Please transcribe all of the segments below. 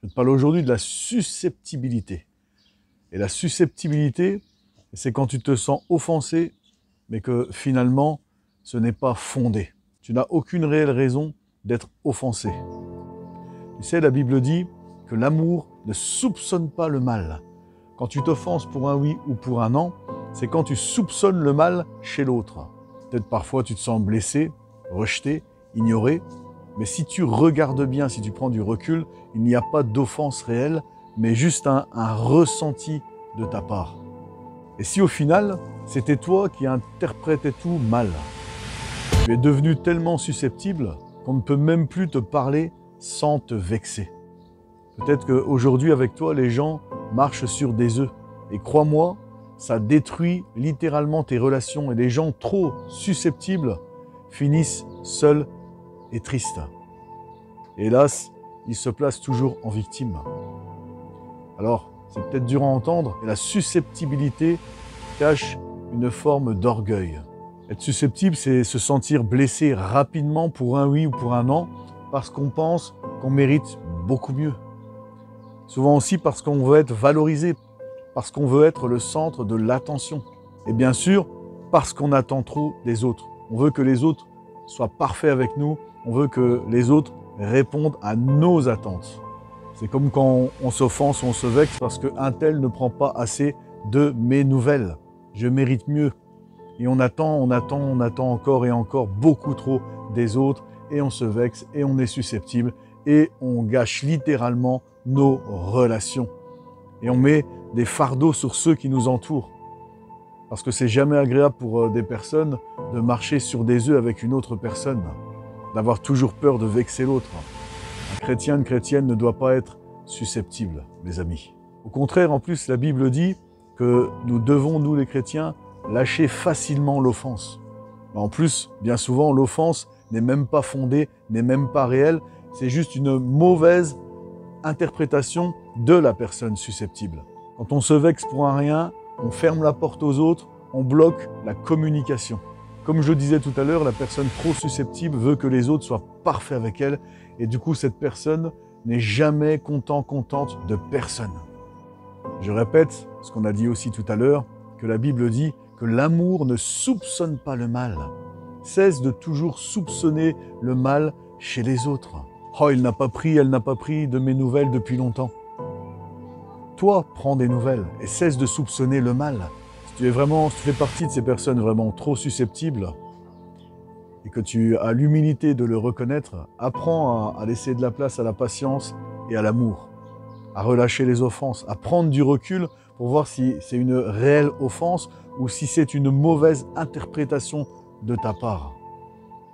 Je te parle aujourd'hui de la susceptibilité. Et la susceptibilité, c'est quand tu te sens offensé, mais que finalement, ce n'est pas fondé. Tu n'as aucune réelle raison d'être offensé. Tu sais, la Bible dit que l'amour ne soupçonne pas le mal. Quand tu t'offenses pour un oui ou pour un non, c'est quand tu soupçonnes le mal chez l'autre. Peut-être parfois tu te sens blessé, rejeté, ignoré, mais si tu regardes bien, si tu prends du recul, il n'y a pas d'offense réelle, mais juste un ressenti de ta part. Et si au final, c'était toi qui interprétais tout mal, tu es devenu tellement susceptible qu'on ne peut même plus te parler sans te vexer. Peut-être qu'aujourd'hui, avec toi, les gens marchent sur des œufs. Et crois-moi, ça détruit littéralement tes relations. Et les gens trop susceptibles finissent seuls et tristes. Et hélas, ils se placent toujours en victime. Alors, c'est peut-être dur à entendre, mais la susceptibilité cache une forme d'orgueil. Être susceptible, c'est se sentir blessé rapidement pour un oui ou pour un non, parce qu'on pense qu'on mérite beaucoup mieux. Souvent aussi parce qu'on veut être valorisé, parce qu'on veut être le centre de l'attention. Et bien sûr, parce qu'on attend trop des autres. On veut que les autres soient parfaits avec nous, on veut que les autres répondent à nos attentes. C'est comme quand on s'offense, on se vexe parce qu'un tel ne prend pas assez de mes nouvelles. Je mérite mieux. Et on attend encore et encore beaucoup trop des autres et on se vexe et on est susceptible et on gâche littéralement nos relations. Et on met des fardeaux sur ceux qui nous entourent. Parce que c'est jamais agréable pour des personnes de marcher sur des œufs avec une autre personne, d'avoir toujours peur de vexer l'autre. Un chrétien, une chrétienne ne doit pas être susceptible, mes amis. Au contraire, en plus, la Bible dit que nous devons, nous les chrétiens, lâcher facilement l'offense. En plus, bien souvent, l'offense n'est même pas fondée, n'est même pas réelle, c'est juste une mauvaise interprétation de la personne susceptible. Quand on se vexe pour un rien, on ferme la porte aux autres, on bloque la communication. Comme je disais tout à l'heure, la personne trop susceptible veut que les autres soient parfaits avec elle, et du coup, cette personne n'est jamais contente de personne. Je répète ce qu'on a dit aussi tout à l'heure, que la Bible dit que l'amour ne soupçonne pas le mal. Cesse de toujours soupçonner le mal chez les autres. Oh, il n'a pas pris, elle n'a pas pris de mes nouvelles depuis longtemps. Toi, prends des nouvelles et cesse de soupçonner le mal. Si tu fais partie de ces personnes vraiment trop susceptibles et que tu as l'humilité de le reconnaître, apprends à laisser de la place à la patience et à l'amour, à relâcher les offenses, à prendre du recul pour voir si c'est une réelle offense ou si c'est une mauvaise interprétation de ta part.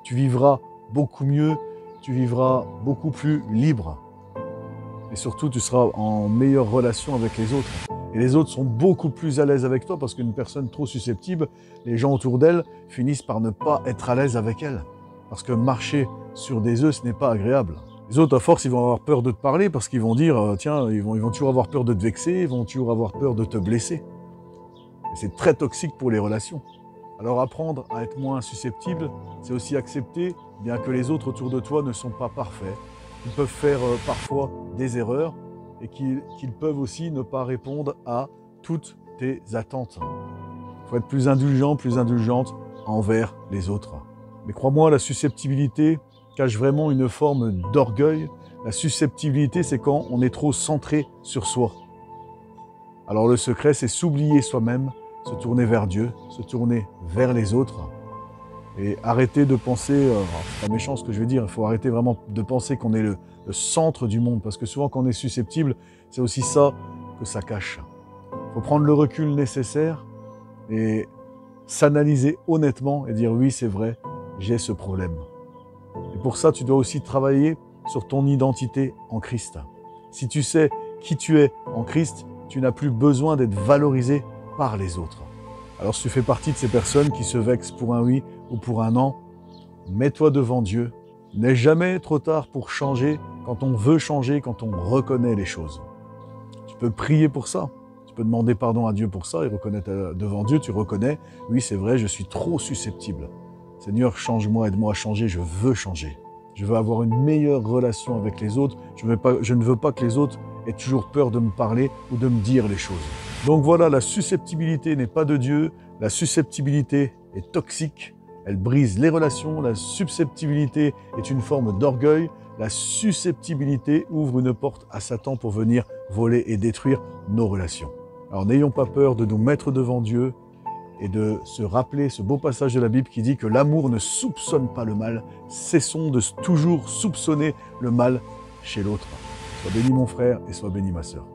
Tu vivras beaucoup mieux, tu vivras beaucoup plus libre. Et surtout, tu seras en meilleure relation avec les autres. Et les autres sont beaucoup plus à l'aise avec toi parce qu'une personne trop susceptible, les gens autour d'elle finissent par ne pas être à l'aise avec elle. Parce que marcher sur des œufs, ce n'est pas agréable. Les autres, à force, ils vont avoir peur de te parler parce qu'ils vont dire, tiens, ils vont toujours avoir peur de te vexer, ils vont toujours avoir peur de te blesser. Et c'est très toxique pour les relations. Alors apprendre à être moins susceptible, c'est aussi accepter bien que les autres autour de toi ne sont pas parfaits. Ils peuvent faire parfois des erreurs et qu'ils peuvent aussi ne pas répondre à toutes tes attentes. Il faut être plus indulgent, plus indulgente envers les autres. Mais crois-moi, la susceptibilité cache vraiment une forme d'orgueil. La susceptibilité, c'est quand on est trop centré sur soi. Alors le secret, c'est s'oublier soi-même, se tourner vers Dieu, se tourner vers les autres et arrêter de penser, c'est pas méchant ce que je vais dire, il faut arrêter vraiment de penser qu'on est le centre du monde parce que souvent quand on est susceptible, c'est aussi ça que ça cache. Il faut prendre le recul nécessaire et s'analyser honnêtement et dire oui, c'est vrai, j'ai ce problème. Et pour ça, tu dois aussi travailler sur ton identité en Christ. Si tu sais qui tu es en Christ, tu n'as plus besoin d'être valorisé par les autres. Alors si tu fais partie de ces personnes qui se vexent pour un oui ou pour un non, mets-toi devant Dieu. N'est jamais trop tard pour changer quand on veut changer, quand on reconnaît les choses. Tu peux prier pour ça. Tu peux demander pardon à Dieu pour ça et reconnaître devant Dieu, tu reconnais, oui c'est vrai, je suis trop susceptible. Seigneur, change-moi, aide-moi à changer, je veux changer. Je veux avoir une meilleure relation avec les autres. Je ne veux pas que les autres aient toujours peur de me parler ou de me dire les choses. Donc voilà, la susceptibilité n'est pas de Dieu. La susceptibilité est toxique. Elle brise les relations. La susceptibilité est une forme d'orgueil. La susceptibilité ouvre une porte à Satan pour venir voler et détruire nos relations. Alors n'ayons pas peur de nous mettre devant Dieu et de se rappeler ce beau passage de la Bible qui dit que l'amour ne soupçonne pas le mal. Cessons de toujours soupçonner le mal chez l'autre. Sois béni mon frère et sois béni ma sœur.